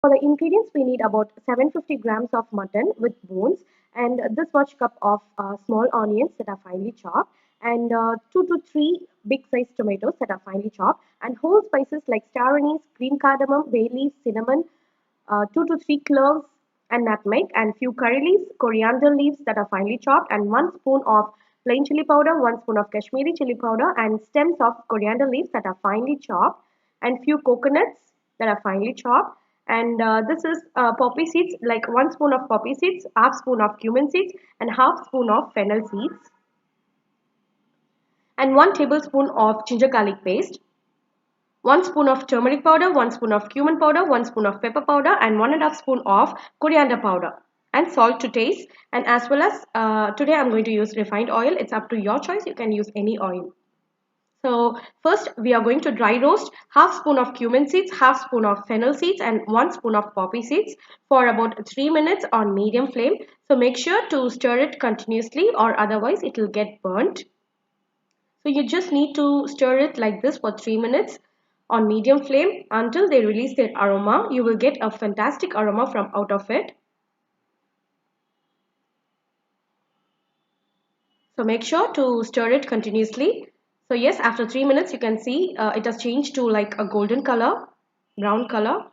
For the ingredients, we need about 750 grams of mutton with bones, and this much cup of small onions that are finely chopped, and 2 to 3 big sized tomatoes that are finely chopped, and whole spices like star anise, green cardamom, bay leaves, cinnamon, 2 to 3 cloves and nutmeg, and few curry leaves, coriander leaves that are finely chopped, and 1 spoon of plain chili powder, 1 spoon of Kashmiri chili powder, and stems of coriander leaves that are finely chopped, and few coconuts that are finely chopped. And this is poppy seeds, like 1 spoon of poppy seeds, half spoon of cumin seeds, and half spoon of fennel seeds, and 1 tablespoon of ginger garlic paste, 1 spoon of turmeric powder, 1 spoon of cumin powder, 1 spoon of pepper powder, and 1.5 spoon of coriander powder, and salt to taste. And as well as today I'm going to use refined oil. It's up to your choice. You can use any oil. So first we are going to dry roast half spoon of cumin seeds, half spoon of fennel seeds, and 1 spoon of poppy seeds for about 3 minutes on medium flame. So make sure to stir it continuously, or otherwise it will get burnt. So you just need to stir it like this for 3 minutes on medium flame until they release their aroma. You will get a fantastic aroma from out of it. So make sure to stir it continuously. So yes, after 3 minutes you can see it has changed to like a golden color, brown color.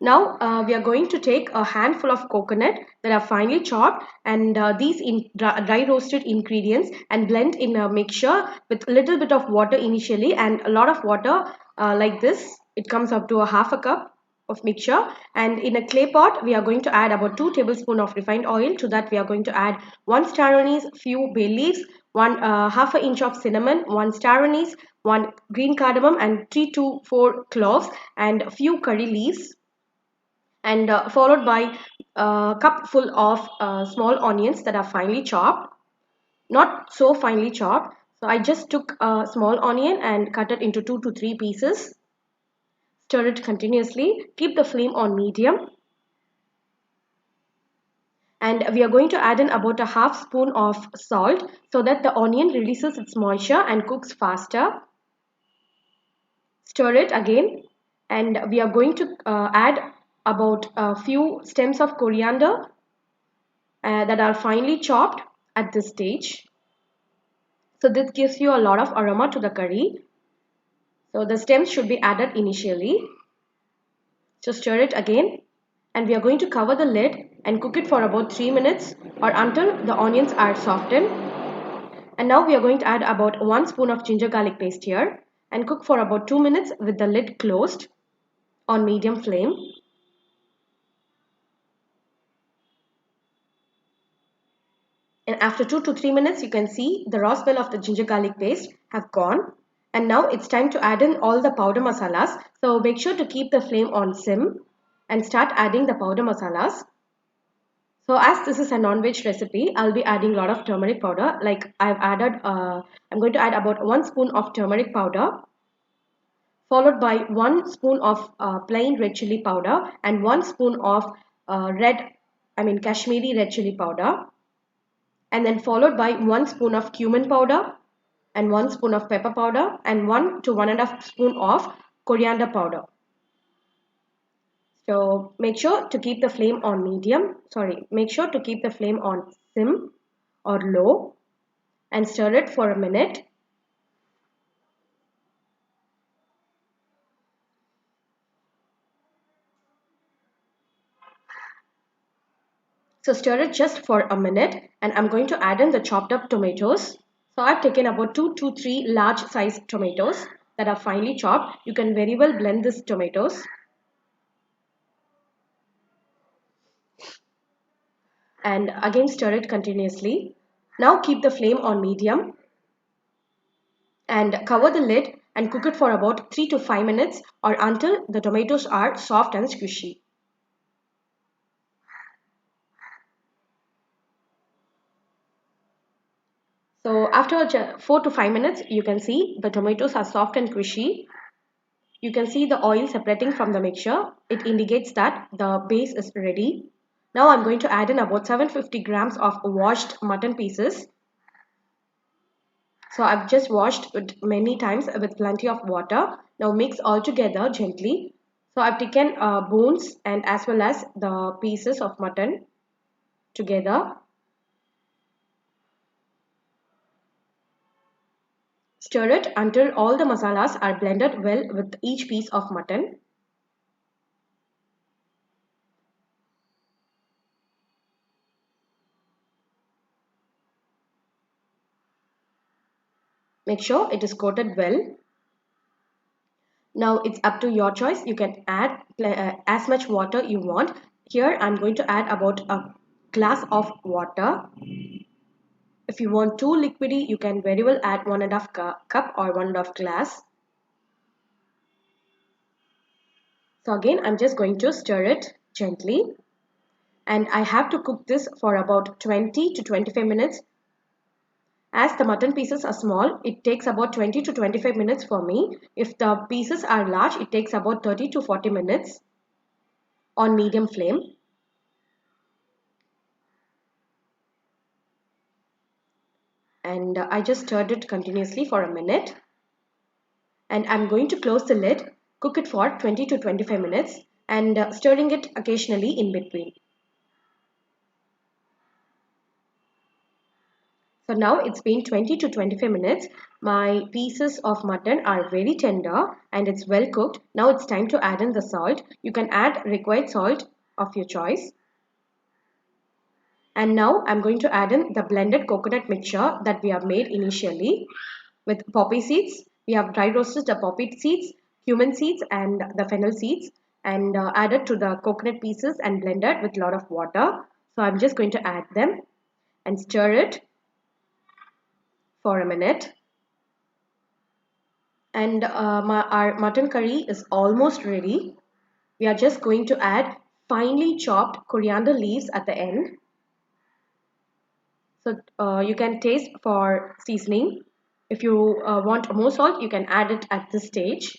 Now we are going to take a handful of coconut that are finely chopped, and these dry roasted ingredients, and blend in a mixture with a little bit of water initially, and a lot of water like this. It comes up to a half a cup of mixture, and in a clay pot we are going to add about 2 tablespoons of refined oil. To that we are going to add 1 star anise, few bay leaves, 1 half an inch of cinnamon, 1 star anise, 1 green cardamom, and 3 to 4 cloves, and a few curry leaves, and followed by a cup full of small onions that are finely chopped, not so finely chopped. So I just took a small onion and cut it into 2 to 3 pieces. Stir it continuously, keep the flame on medium, and we are going to add in about a half spoon of salt so that the onion releases its moisture and cooks faster. Stir it again, and we are going to add about a few stems of coriander that are finely chopped at this stage. So this gives you a lot of aroma to the curry. So the stems should be added initially. So stir it again, and we are going to cover the lid and cook it for about 3 minutes or until the onions are softened. And now we are going to add about 1 spoon of ginger garlic paste here and cook for about 2 minutes with the lid closed on medium flame. And after 2 to 3 minutes, you can see the raw smell of the ginger garlic paste have gone. And now it's time to add in all the powder masalas. So make sure to keep the flame on sim and start adding the powder masalas. So as this is a non-veg recipe, I'll be adding a lot of turmeric powder. Like I'm going to add about 1 spoon of turmeric powder, followed by 1 spoon of plain red chili powder, and 1 spoon of Kashmiri red chili powder, and then followed by 1 spoon of cumin powder, and 1 spoon of pepper powder, and 1 to 1.5 spoon of coriander powder. So make sure to keep the flame on make sure to keep the flame on sim or low and stir it for a minute. So stir it just for a minute, and I'm going to add in the chopped up tomatoes. So I've taken about 2 to 3 large size tomatoes that are finely chopped. You can very well blend these tomatoes. And again stir it continuously. Now keep the flame on medium and cover the lid and cook it for about 3 to 5 minutes or until the tomatoes are soft and squishy. So after 4 to 5 minutes, you can see the tomatoes are soft and squishy. You can see the oil separating from the mixture. It indicates that the base is ready. Now I'm going to add in about 750 grams of washed mutton pieces. So I've just washed it many times with plenty of water. Now mix all together gently. So I've taken bones and as well as the pieces of mutton together. Stir it until all the masalas are blended well with each piece of mutton. Make sure it is coated well. Now it's up to your choice. You can add as much water you want. Here I'm going to add about a glass of water. If you want too liquidy, you can very well add 1.5 cup or 1.5 glass. So again, I'm just going to stir it gently. And I have to cook this for about 20 to 25 minutes. As the mutton pieces are small, it takes about 20 to 25 minutes for me. If the pieces are large, it takes about 30 to 40 minutes on medium flame. And I just stirred it continuously for a minute. And I'm going to close the lid, cook it for 20 to 25 minutes and stirring it occasionally in between. So now it's been 20 to 25 minutes. My pieces of mutton are very tender and it's well cooked. Now it's time to add in the salt. You can add required salt of your choice. And now I'm going to add in the blended coconut mixture that we have made initially with poppy seeds. We have dry roasted the poppy seeds, cumin seeds and the fennel seeds and added to the coconut pieces and blended with a lot of water. So I'm just going to add them and stir it for a minute. And our mutton curry is almost ready. We are just going to add finely chopped coriander leaves at the end. So you can taste for seasoning. If you want more salt, you can add it at this stage.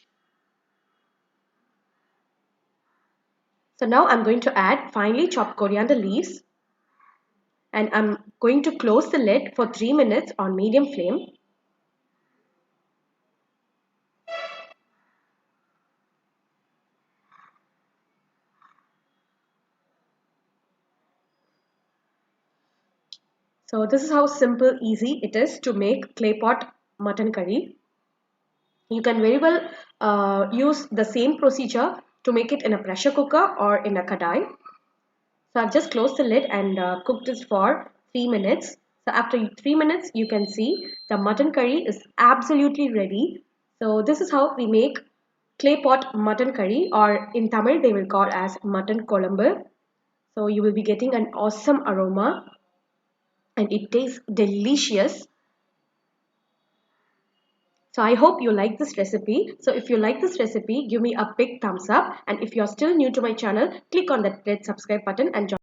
So now I'm going to add finely chopped coriander leaves and I'm going to close the lid for 3 minutes on medium flame. So this is how simple, easy it is to make clay pot mutton curry. You can very well use the same procedure to make it in a pressure cooker or in a kadai. So I've just closed the lid and cooked this for 3 minutes. So after 3 minutes, you can see the mutton curry is absolutely ready. So this is how we make clay pot mutton curry, or in Tamil they will call as mutton kolambu. So you will be getting an awesome aroma and it tastes delicious. So I hope you like this recipe. So if you like this recipe, give me a big thumbs up. And if you're still new to my channel, click on that red subscribe button and join.